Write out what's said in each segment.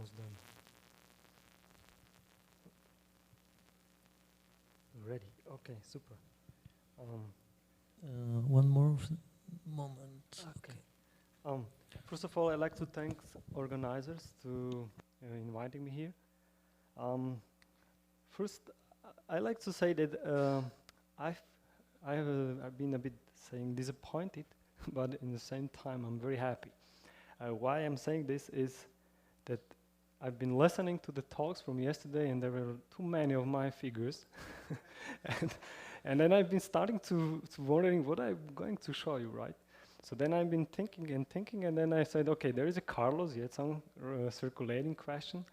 almost done. Ready? Okay, super. One more moment. Okay. First of all, I'd like to thank organizers to inviting me here. First, I like to say that I've been a bit saying disappointed, but in the same time I'm very happy. Why I'm saying this is that I've been listening to the talks from yesterday, and there were too many of my figures, and then I've been starting to wondering what I'm going to show you, right? So then I've been thinking, and then I said, okay, there is a Carlos, yet some circulating question,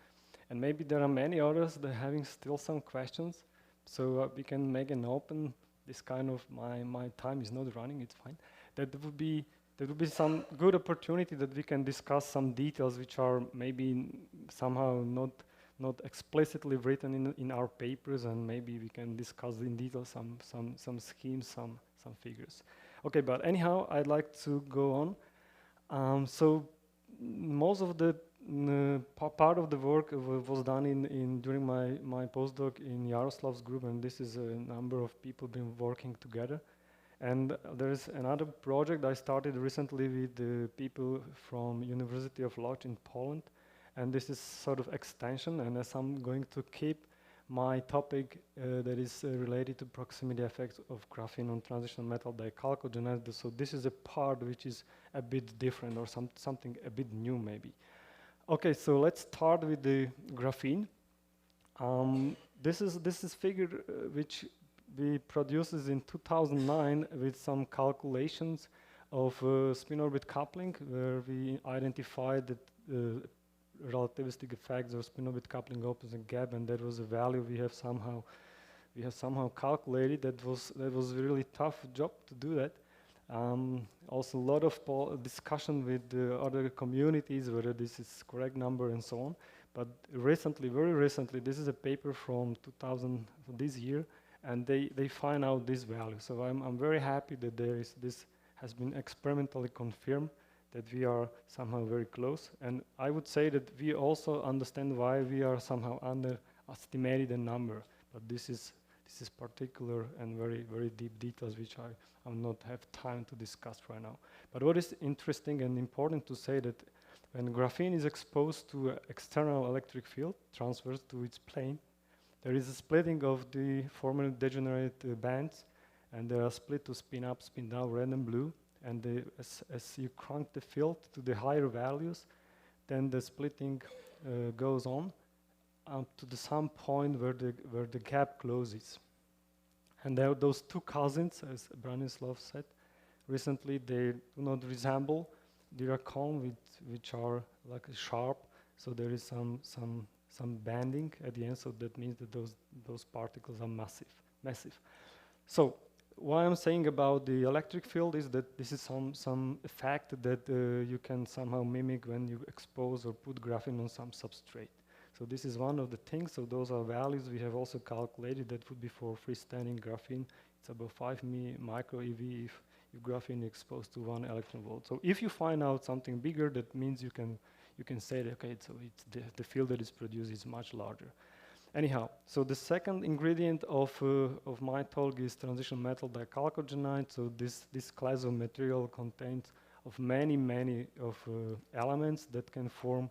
and maybe there are many others that are having still some questions, so we can make an open, this kind of, my time is not running, it's fine. That would be some good opportunity that we can discuss some details which are maybe somehow not explicitly written in our papers, and maybe we can discuss in detail some schemes, some figures. Okay, but anyhow, I'd like to go on. So most of the part of the work was done during my postdoc in Yaroslav's group, and this is a number of people been working together. And there's another project I started recently with the people from University of Lodz in Poland, and this is sort of extension, and as I'm going to keep my topic that is related to proximity effects of graphene on transition metal dichalcogenides. So this is a part which is a bit different, or something a bit new maybe. Okay, so let's start with the graphene. This is figure which we produced in 2009 with some calculations of spin orbit coupling, where we identified that relativistic effects of spin orbit coupling opens a gap, and that was a value we have somehow calculated. That was a really tough job to do that. Also a lot of discussion with the other communities whether this is correct number and so on. But recently, very recently, this is a paper from 2000 this year, and they find out this value. So I'm very happy that this has been experimentally confirmed, that we are somehow very close. And I would say that we also understand why we are somehow underestimated a number. But this is particular and very, very deep details which I will not have time to discuss right now. But what is interesting and important to say that when graphene is exposed to an external electric field transverse to its plane, there is a splitting of the formerly degenerate bands, and they are split to spin up, spin down, red and blue. And as you crank the field to the higher values, then the splitting goes on up to some point where the gap closes. And there are those two cousins, as Branislav said recently, they do not resemble Dirac cone, which are like sharp. So there is some banding at the end. So that means that those particles are massive. So what I'm saying about the electric field is that this is some effect that you can somehow mimic when you expose or put graphene on some substrate. So this is one of the things. So those are values we have also calculated. That would be for freestanding graphene. It's about 5 micro EV if graphene is exposed to 1 electron volt. So if you find out something bigger, that means you can say that, okay, so it's the field that is produced is much larger. Anyhow, so the second ingredient of my talk is transition metal dichalcogenide. So this class of material contains of many of elements that can form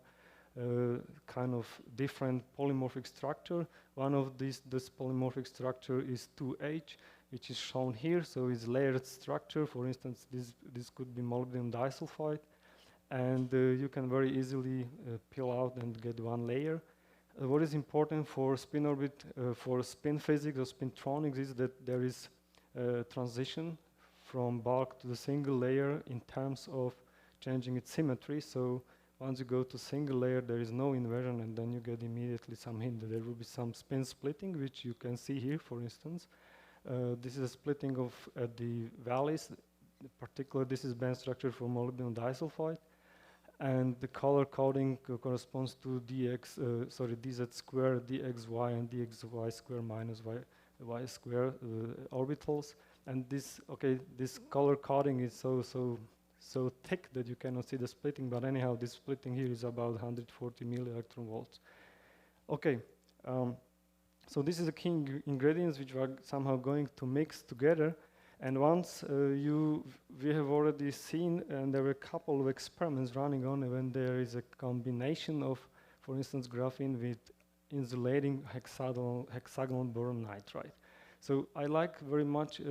kind of different polymorphic structure. One of this polymorphic structure is 2H, which is shown here. So it's layered structure. For instance, this could be molybdenum disulfide, and you can very easily peel out and get one layer. What is important for spin orbit, for spin physics or spintronics, is that there is transition from bulk to the single layer in terms of changing its symmetry. So once you go to single layer, there is no inversion, and then you get immediately some hint that there will be some spin splitting, which you can see here, for instance. This is a splitting of the valleys. In particular, this is band structure for molybdenum disulfide. And the color coding corresponds to dz square, dxy, and dxy square minus y square orbitals. And this color coding is so so thick that you cannot see the splitting, but anyhow, this splitting here is about 140 milli-electron volts. Okay, so this is the key ingredients which are somehow going to mix together. And once we have already seen, and there were a couple of experiments running on when there is a combination of, for instance, graphene with insulating hexagonal boron nitride. So I like very much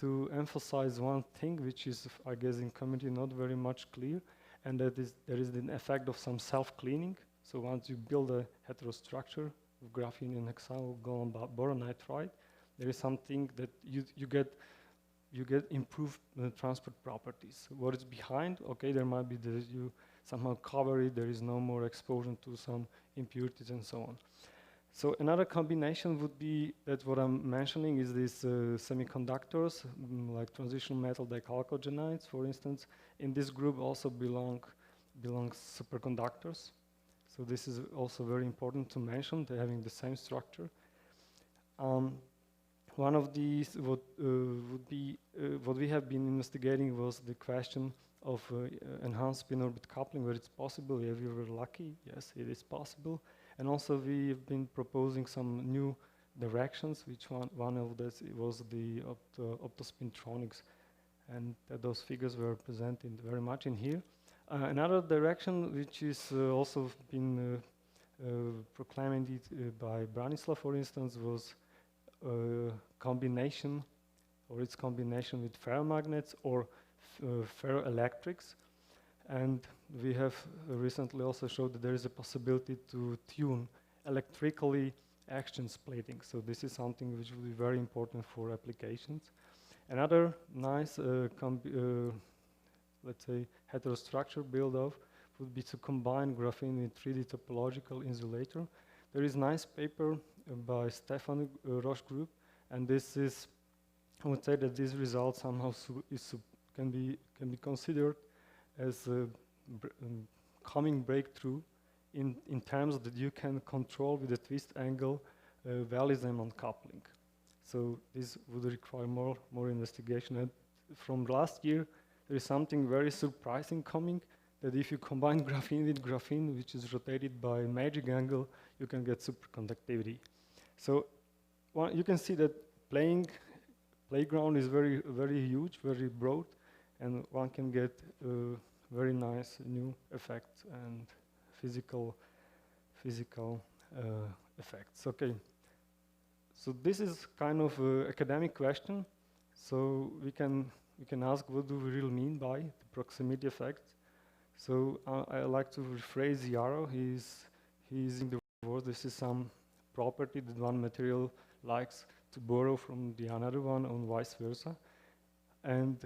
to emphasize one thing, which is, I guess, in community not very much clear, and that is there is the effect of some self-cleaning. So once you build a heterostructure of graphene and hexagonal boron nitride, there is something that you get improved transport properties. What is behind? Okay, there might be that you somehow cover it. There is no more exposure to some impurities and so on. So another combination would be that what I'm mentioning is these semiconductors, like transition metal dichalcogenides, for instance. In this group also belongs superconductors. So this is also very important to mention. They're having the same structure. One of these would be what we have been investigating was the question of enhanced spin-orbit coupling, where it's possible. If you were lucky, yes, it is possible. And also we have been proposing some new directions, which one of this was the optospintronics, and those figures were presented very much in here. Another direction which is also been proclaimed by Branislav, for instance, was combination, or its combination with ferromagnets or ferroelectrics. And we have recently also showed that there is a possibility to tune electrically exchange splitting. So this is something which will be very important for applications. Another nice, let's say, heterostructure build-off would be to combine graphene with 3D topological insulator. There is a nice paper by Stefan Roche group, and this is, I would say that this result somehow can be considered as a coming breakthrough in terms that you can control with a twist angle Welle-Zeeman coupling. So this would require more investigation. And from last year, there is something very surprising coming, that if you combine graphene with graphene, which is rotated by magic angle, you can get superconductivity. So you can see that playground is very, very huge, very broad, and one can get very nice new effects and physical effects. Okay. So this is kind of an academic question. So we can ask, what do we really mean by the proximity effect? So I like to rephrase Yarrow. He's using the word, this is some property that one material likes to borrow from the another one, and vice versa. And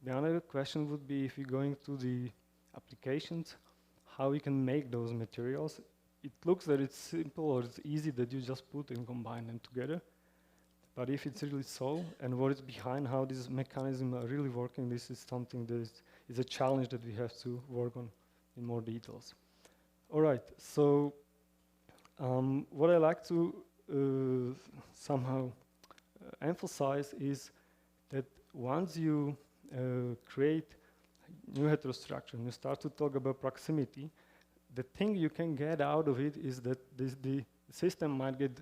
the other question would be, if we're going to the applications, how we can make those materials. It looks that it's simple or it's easy that you just put and combine them together. But if it's really so, and what is behind how these mechanisms are really working, this is something that is a challenge that we have to work on in more details. All right, so what I like to somehow emphasize is that once you create new heterostructure and you start to talk about proximity, the thing you can get out of it is that the system might get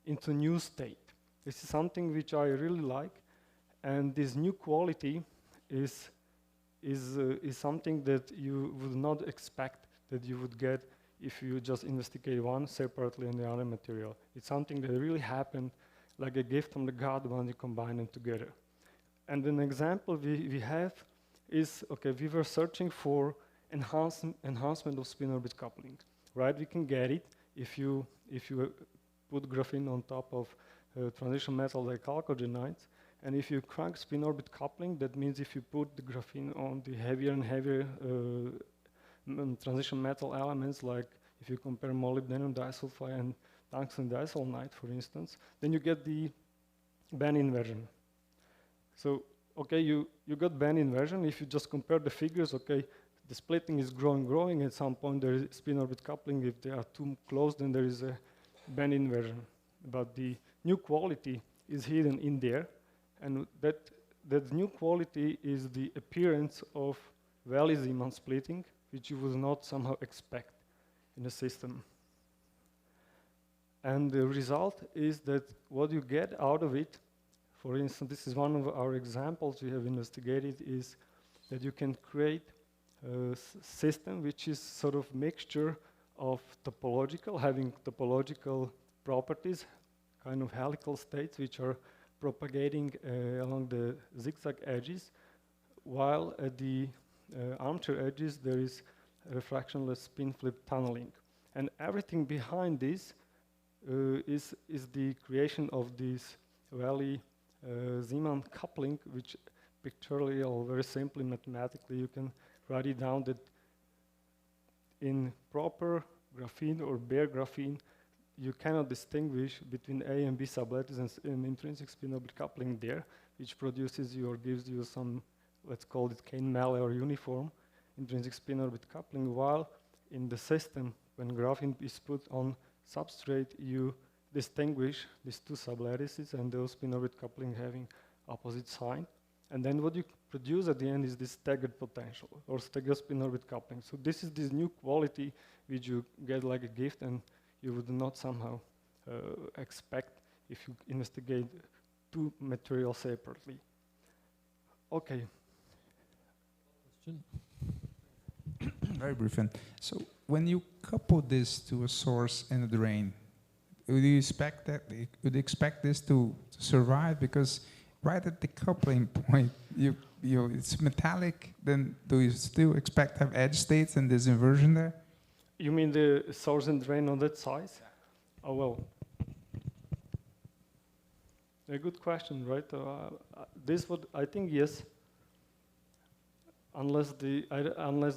into new state. This is something which I really like, and this new quality is something that you would not expect that you would get if you just investigate one separately on the other material. It's something that really happened like a gift from the God when you combine them together. And an example we have is, okay, we were searching for enhancement of spin-orbit coupling, right? We can get it if you put graphene on top of transition metal dichalcogenides, and if you crank spin-orbit coupling, that means if you put the graphene on the heavier and heavier transition metal elements, like if you compare molybdenum disulfide and tungsten diselenide, for instance, then you get the band inversion. So, okay, you got band inversion. If you just compare the figures, okay, the splitting is growing. At some point, there is spin-orbit coupling. If they are too close, then there is a band inversion. But the new quality is hidden in there, and that new quality is the appearance of valley Zeeman splitting, which you would not somehow expect in a system. And the result is that what you get out of it, for instance, this is one of our examples we have investigated, is that you can create a system which is sort of mixture of having topological properties, kind of helical states which are propagating along the zigzag edges, while at the armature edges there is refractionless spin flip tunneling. And everything behind this is the creation of this valley Zeeman coupling, which pictorially or very simply mathematically you can write it down that in proper graphene or bare graphene you cannot distinguish between A and B sublattice and intrinsic spin-orbit coupling there, which produces you or gives you some, let's call it Kane-Malley or uniform intrinsic spin-orbit coupling, while in the system, when graphene is put on substrate, you distinguish these two sublattices and those spin-orbit coupling having opposite sign. And then what you produce at the end is this staggered potential or staggered spin-orbit coupling. So this is this new quality which you get like a gift and you would not somehow expect if you investigate two materials separately. Okay. Question? Very brief. So when you couple this to a source and a drain, would you expect this to survive? Because right at the coupling point, it's metallic. Then do you still expect to have edge states and this inversion there? You mean the source and drain on that size? Yeah. Oh well. A good question, right? This would, I think, yes. Unless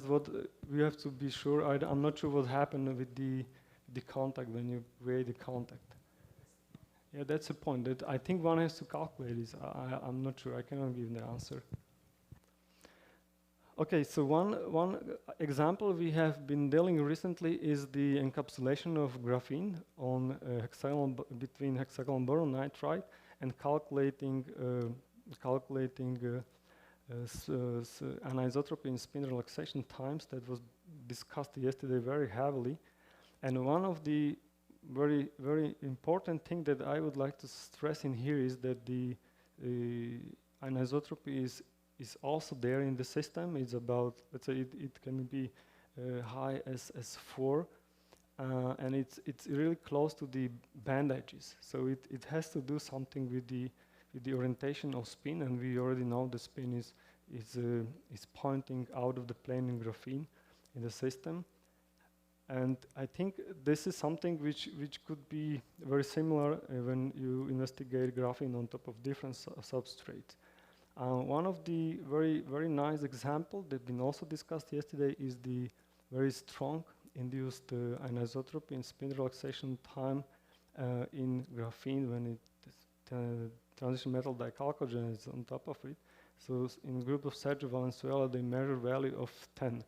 what we have to be sure. I'm not sure what happened with the contact when you create the contact. Yeah, that's the point. That I think one has to calculate this. I'm not sure. I cannot give the answer. Okay, so one example we have been dealing recently is the encapsulation of graphene on between hexagonal boron nitride and calculating anisotropy in spin relaxation times. That was discussed yesterday very heavily. And one of the very, very important thing that I would like to stress in here is that the anisotropy is also there in the system. It's about, let's say it can be high as 4, and it's really close to the band edges. So it has to do something with the orientation of spin, and we already know the spin is pointing out of the plane in graphene in the system. And I think this is something which could be very similar when you investigate graphene on top of different substrates. One of the very, very nice example that been also discussed yesterday is the very strong induced anisotropy in spin relaxation time in graphene when it transition metal dichalcogenides on top of it. So in group of Sergio Valenzuela, they measure value of 10.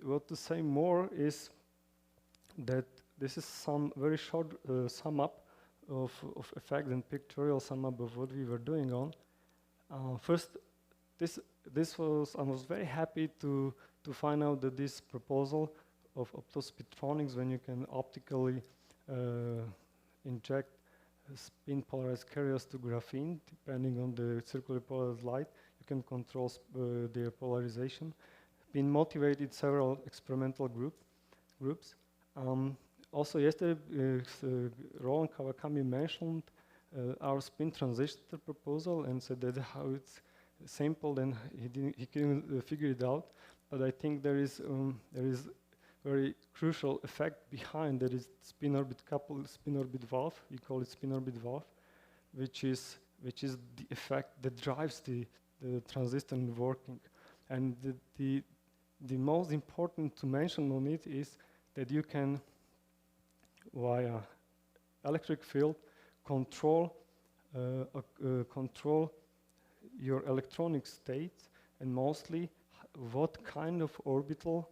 What to say more is that this is some very short sum up of effect and pictorial sum up of what we were doing on. First, I was very happy to find out that this proposal of optospitronics, when you can optically inject spin polarized carriers to graphene, depending on the circular polarized light, you can control their polarization. Been motivated several experimental groups. Also yesterday, Roland Kawakami mentioned our spin transistor proposal and said that how it's simple, then he couldn't figure it out. But I think there is very crucial effect behind that is spin orbit coupled spin orbit valve. We call it spin orbit valve, which is the effect that drives the transistor working. And the most important to mention on it is that you can, via electric field, control your electronic states, and mostly what kind of orbital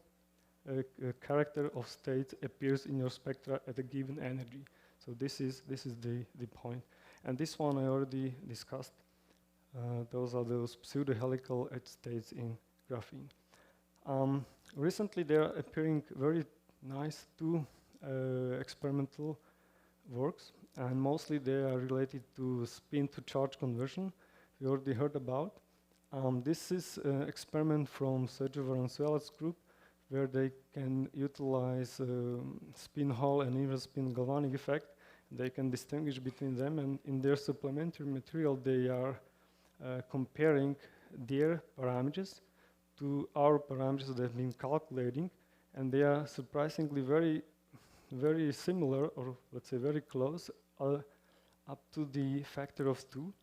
character of state appears in your spectra at a given energy. So this is the point. And this one I already discussed Those are those pseudo-helical edge states in graphene. Recently, there are appearing very nice two experimental works, and mostly they are related to spin-to-charge conversion. We already heard about. This is an experiment from Sergio Valenzuela's group, where they can utilize spin Hall and inverse spin galvanic effect. They can distinguish between them, and in their supplementary material, they are comparing their parameters to our parameters that have been calculating, and they are surprisingly very similar, or let's say very close, up to the factor of 2,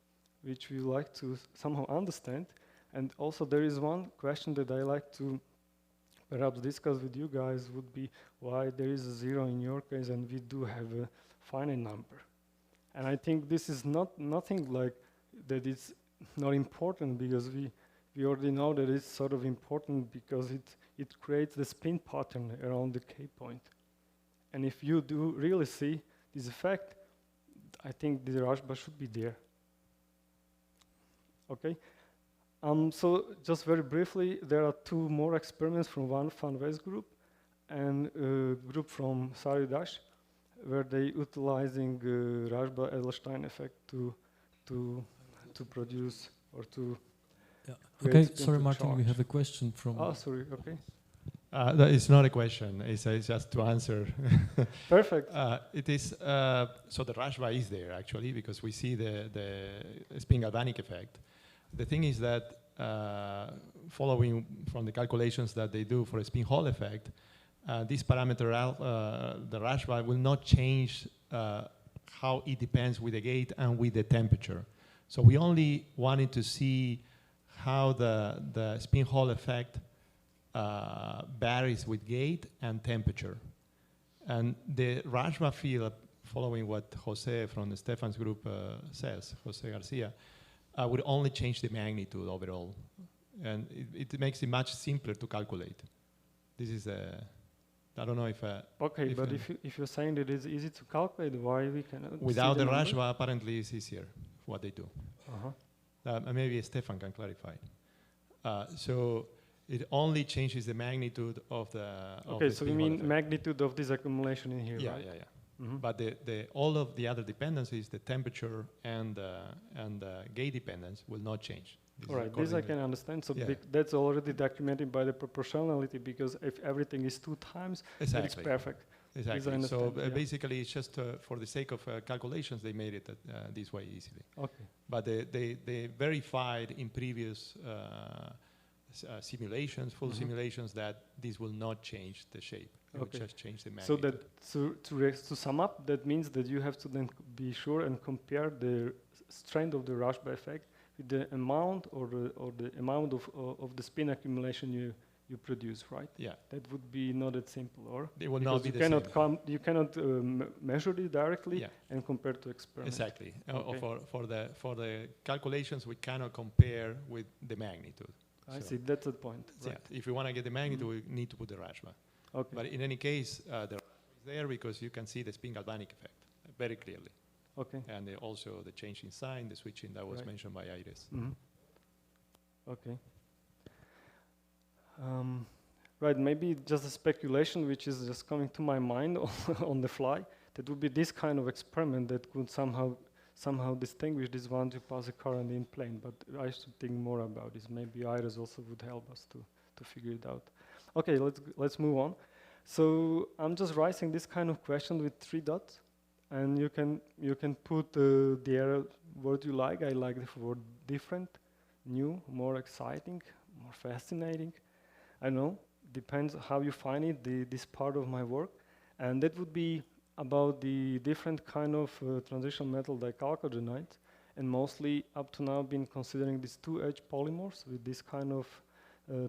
which we like to somehow understand. And also there is one question that I like to perhaps discuss with you guys, would be why there is a 0 in your case and we do have a finite number. And I think this is nothing like that it's not important, because we already know that it's sort of important because it creates the spin pattern around the K point. And if you do really see this effect, I think the Dirac bar should be there. Okay. So just very briefly, there are two more experiments from one Van West group and a group from Sari Dash, where they utilizing Rashba-Edelstein effect to produce or to. Yeah. Okay, sorry, Martin, charge. we have a question from. Oh, sorry. Okay. It's not a question. It's just to answer. Perfect. It is so the Rashba is there actually, because we see the spin galvanic effect. The thing is that following from the calculations that they do for a spin Hall effect, this parameter the Rashba will not change how it depends with the gate and with the temperature. So we only wanted to see how the spin Hall effect varies with gate and temperature. And the Rashba field, following what Jose from the Stefan's group says, Jose Garcia, would only change the magnitude overall. And it makes it much simpler to calculate. This is I don't know if... okay, but if you're saying that it's easy to calculate, why we cannot? Without the Rashba, apparently it's easier, what they do. Maybe Stefan can clarify. So it only changes the magnitude of the... Okay, so you mean magnitude of this accumulation in here, yeah, right? Yeah, yeah. Mm-hmm. But all of the other dependencies, the temperature and gate dependence, will not change. All right, this I can understand. So yeah. That's already documented by the proportionality, because if everything is 2 times, then it's perfect. Exactly. So basically, it's just for the sake of calculations, they made it this way easily. Okay. But they verified in previous simulations, full simulations, that this will not change the shape. It will just change the magnitude. So that to sum up, that means that you have to then be sure and compare the strength of the Rashba effect with the amount or the amount of the spin accumulation you produce, right? Yeah. That would be not that simple, or? It will not be the same. You cannot measure it directly and compare to experiment. Exactly. For the calculations, we cannot compare with the magnitude. I see. That's the point. Right. Yeah. If we want to get the magnitude, we need to put the Rashba. Okay. But in any case, the Rashba is there because you can see the spin galvanic effect very clearly. Okay. And also the change in sign, the switching that was mentioned by Iris. Mm-hmm. Okay. Right, maybe just a speculation which is just coming to my mind on the fly. That would be this kind of experiment that could somehow distinguish this one to pass a current in plane. But I should think more about this. Maybe Iris also would help us to figure it out. Okay, let's move on. So I'm just writing this kind of question with 3 dots, and you can put the word you like. I like the word different, new, more exciting, more fascinating. I know, depends how you find it, this part of my work. And that would be about the different kind of transition metal dichalcogenides, and mostly up to now been considering these 2H polymers with this kind of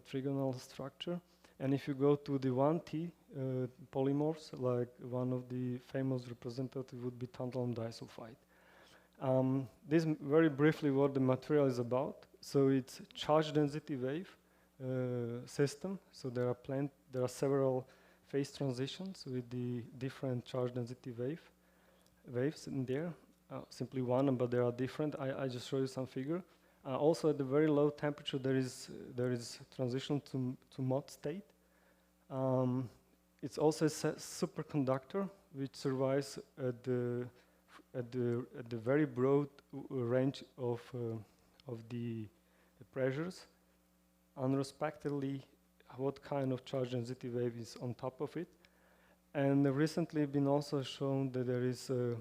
trigonal structure. And if you go to the 1T polymers, like one of the famous representatives would be tantalum disulfide. This very briefly what the material is about. So it's charge density wave system. So there are several phase transitions with the different charge density waves in there. Simply one, but there are different. I just show you some figure. Also, at the very low temperature, there is transition to Mott state. It's also a superconductor which survives at the very broad range of the pressures, unrespectively what kind of charge density wave is on top of it. And recently been also shown that there is a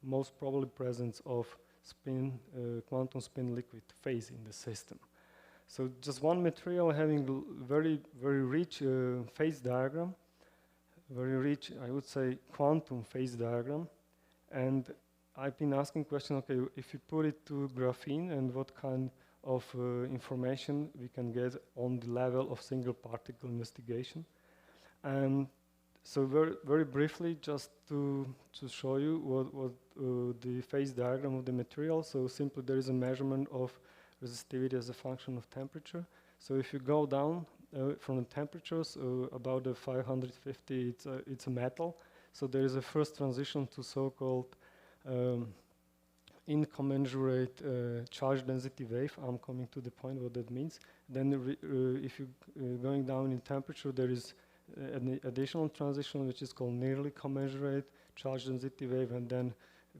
most probably presence of quantum spin liquid phase in the system. So just one material having very rich phase diagram, very rich, I would say, quantum phase diagram. And I've been asking question, okay, if you put it to graphene, and what kind of information we can get on the level of single particle investigation. So very briefly, just to show you what the phase diagram of the material. So simply there is a measurement of resistivity as a function of temperature. So if you go down from the temperatures about 550, it's a metal. So there is a first transition to so-called incommensurate charge density wave. I'm coming to the point what that means. Then if you going down in temperature, there is an additional transition which is called nearly commensurate charge density wave, and then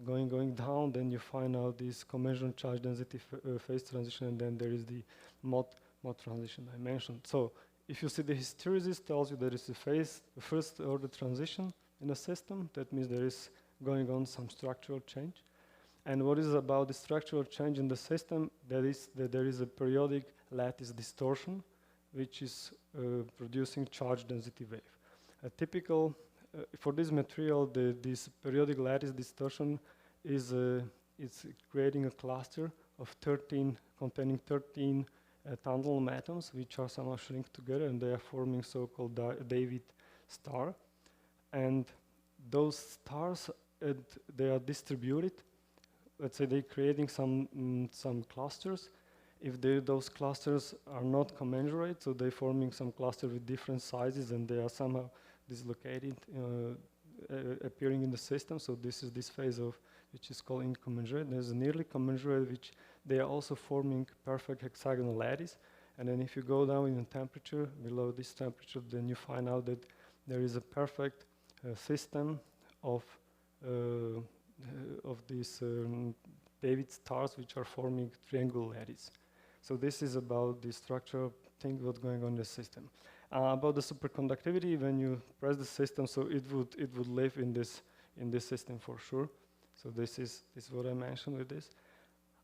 going down, then you find out this commensurate charge density phase transition, and then there is the Mott transition I mentioned. So if you see the hysteresis tells you there is a first order transition in a system, that means there is going on some structural change. And what is about the structural change in the system, that is that there is a periodic lattice distortion which is producing charge density wave. A typical, for this material, this periodic lattice distortion is it's creating a cluster of 13, containing 13 tantalum atoms, which are somehow shrink together, and they are forming so-called David star. And those stars, they are distributed. Let's say they're creating some clusters. If those clusters are not commensurate, so they're forming some cluster with different sizes, and they are somehow dislocated, appearing in the system. So this is this phase of which is called incommensurate. There's a nearly commensurate, which they are also forming perfect hexagonal lattice. And then if you go down in temperature, below this temperature, then you find out that there is a perfect system of these David stars, which are forming triangle lattice. So this is about the structural thing what's going on in the system. About the superconductivity, when you press the system, so it would live in this system for sure. So this is what I mentioned with this.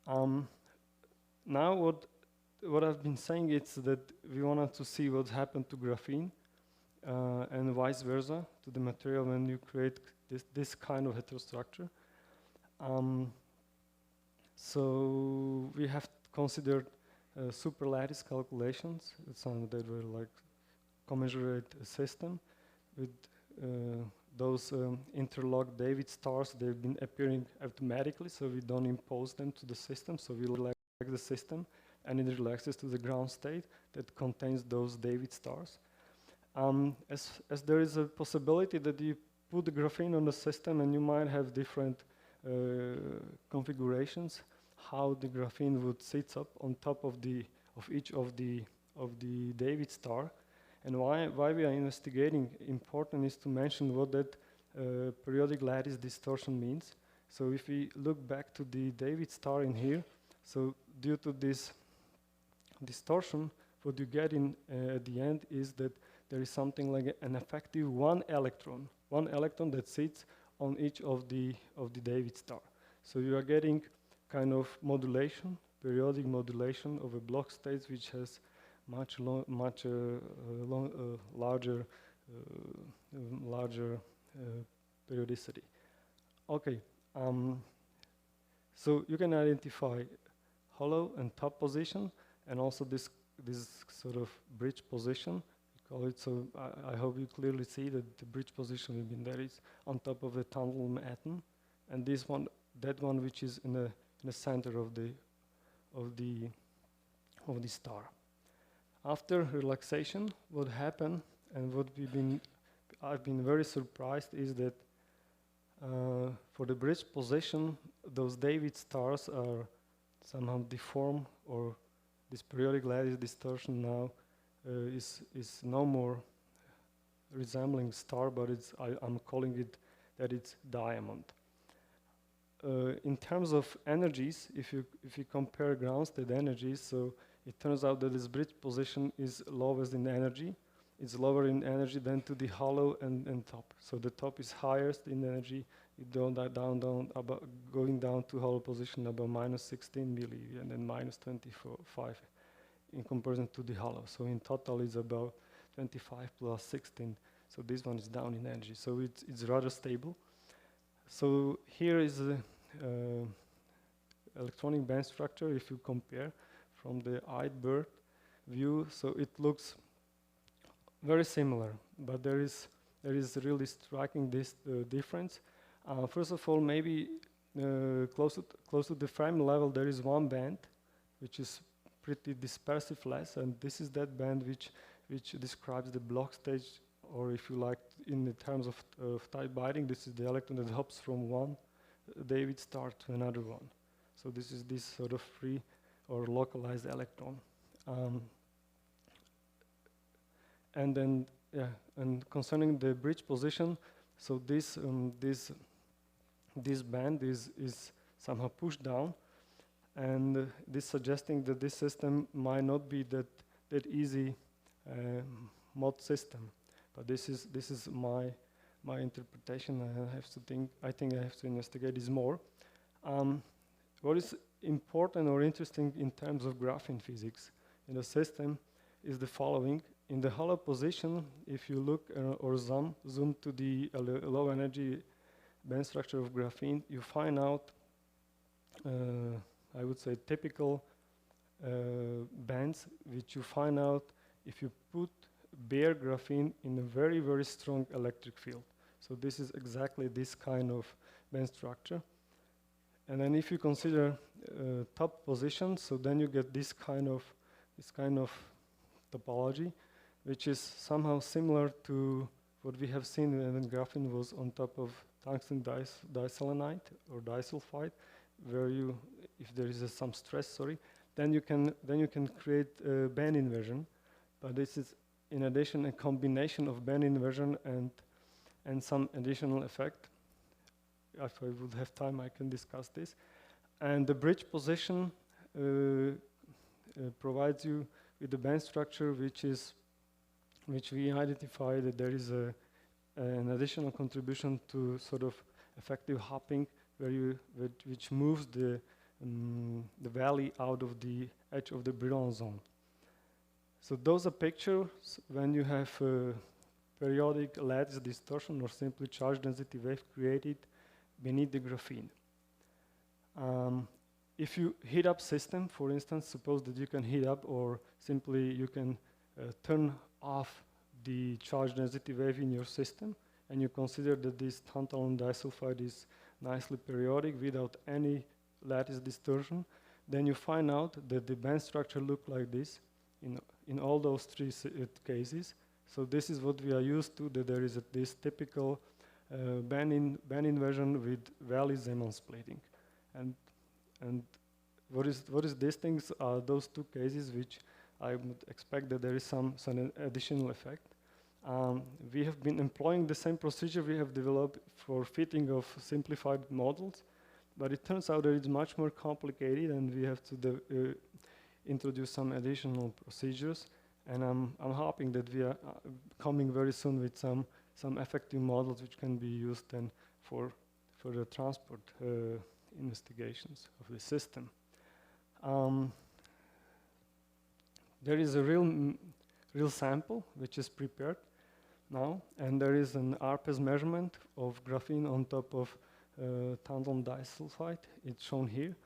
Now what I've been saying is that we wanted to see what happened to graphene and vice versa to the material when you create this kind of heterostructure. So we have considered super lattice calculations. It's something that were like commensurate system with those interlocked David stars. They've been appearing automatically, so we don't impose them to the system. So we relax the system, and it relaxes to the ground state that contains those David stars. As there is a possibility that you put the graphene on the system, and you might have different configurations, how the graphene would sit up on top of each of the David star. And why we are investigating important is to mention what that periodic lattice distortion means. So if we look back to the David star in here, so due to this distortion, what you get in at the end is that there is something like an effective one electron that sits on each of the David star. So you are getting kind of modulation, periodic modulation of a block states, which has much larger periodicity. Okay, so you can identify hollow and top position, and also this sort of bridge position. We call it. So I hope you clearly see that the bridge position will be there is on top of the tantalum atom, and this one, that one, which is in the center of the star. After relaxation, what happened and what I've been very surprised is that for the bridge position, those David stars are somehow deform, or this periodic lattice distortion now is no more resembling star, but I'm calling it that it's diamond. In terms of energies, if you compare ground state energies, so it turns out that this bridge position is lowest in energy. It's lower in energy than to the hollow and top. So the top is highest in energy. You down, about going down to hollow position about -16 MeV and then -25 in comparison to the hollow. So in total, it's about 25 plus 16. So this one is down in energy. So it's rather stable. So here is a electronic band structure. If you compare from the eyed-bird view, so it looks very similar, but there is really striking this difference. First of all, maybe close to the frame level, there is one band which is pretty dispersive less, and this is that band which describes the block stage, or if you like, in the terms of type binding, this is the electron that hops from one David star to another one. So this is this sort of free or localized electron. And then, and concerning the bridge position, so this band is somehow pushed down, and this suggesting that this system might not be that easy Mott system. But this is my interpretation. I think I have to investigate this more. What is important or interesting in terms of graphene physics in the system is the following. In the hollow position, if you look or zoom to the low energy band structure of graphene, you find out, I would say, typical bands, which you find out if you put bare graphene in a very, very strong electric field. So this is exactly this kind of band structure. And then if you consider top position, so then you get this kind of topology, which is somehow similar to what we have seen when graphene was on top of tungsten diselenite or disulfide, where you, if there is some stress, then you can create band inversion. But this is, in addition, a combination of band inversion and some additional effect. If I would have time, I can discuss this. And the bridge position provides you with the band structure, which we identify that there is an additional contribution to sort of effective hopping, which moves the valley out of the edge of the Brillouin zone. So those are pictures when you have periodic lattice distortion or simply charge density wave created beneath the graphene. If you heat up system, for instance, suppose that you can heat up, or simply you can turn off the charge density wave in your system, and you consider that this tantalum disulfide is nicely periodic without any lattice distortion, then you find out that the band structure looks like this in all those three cases. So this is what we are used to, that there is this typical band inversion with valley Zeeman splitting. And what is these things are those two cases which I would expect that there is some additional effect. We have been employing the same procedure we have developed for fitting of simplified models, but it turns out that it's much more complicated, and we have to introduce some additional procedures. And I'm hoping that we are coming very soon with some effective models which can be used then for the transport investigations of the system. There is a real sample which is prepared now, and there is an ARPES measurement of graphene on top of tantalum disulfide. It's shown here.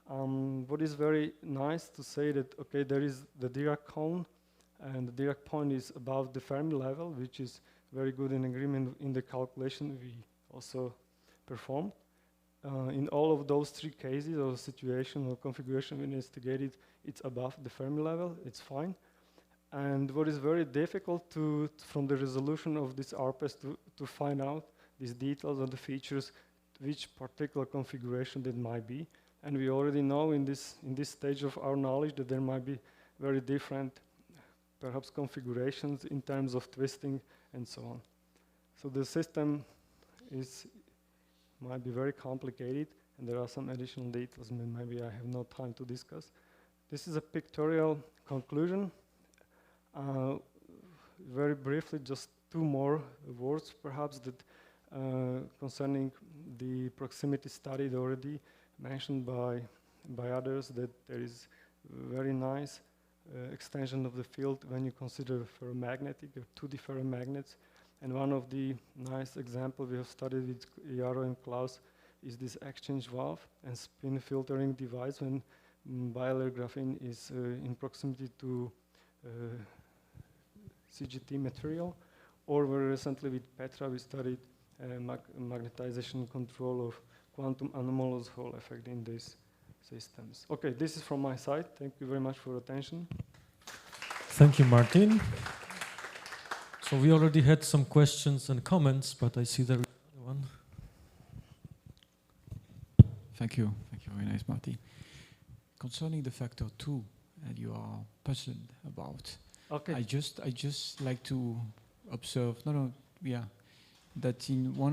What is very nice to say that, okay, there is the Dirac cone, and the Dirac point is above the Fermi level, which is very good in agreement in the calculation we also performed. In all of those three cases, or situation or configuration we investigated, it's above the Fermi level, it's fine. And what is very difficult from the resolution of this ARPES to find out these details of the features, which particular configuration that might be. And we already know in this stage of our knowledge that there might be very different, perhaps, configurations in terms of twisting and so on. So the system might be very complicated, and there are some additional details maybe I have no time to discuss. This is a pictorial conclusion. Very briefly, just 2 more words perhaps that concerning the proximity study already mentioned by others, that there is very nice extension of the field when you consider ferromagnetic or 2D ferromagnets. And one of the nice examples we have studied with Jaro and Klaus is this exchange valve and spin filtering device when bilayer graphene is in proximity to CGT material. Or very recently with Petra we studied magnetization control of quantum anomalous Hall effect in these systems. Okay, this is from my side. Thank you very much for your attention. Thank you, Martin. So we already had some questions and comments, but I see there is another one. Thank you, very nice, Martin. Concerning the factor 2 that you are passionate about, okay. I just like to observe, that in one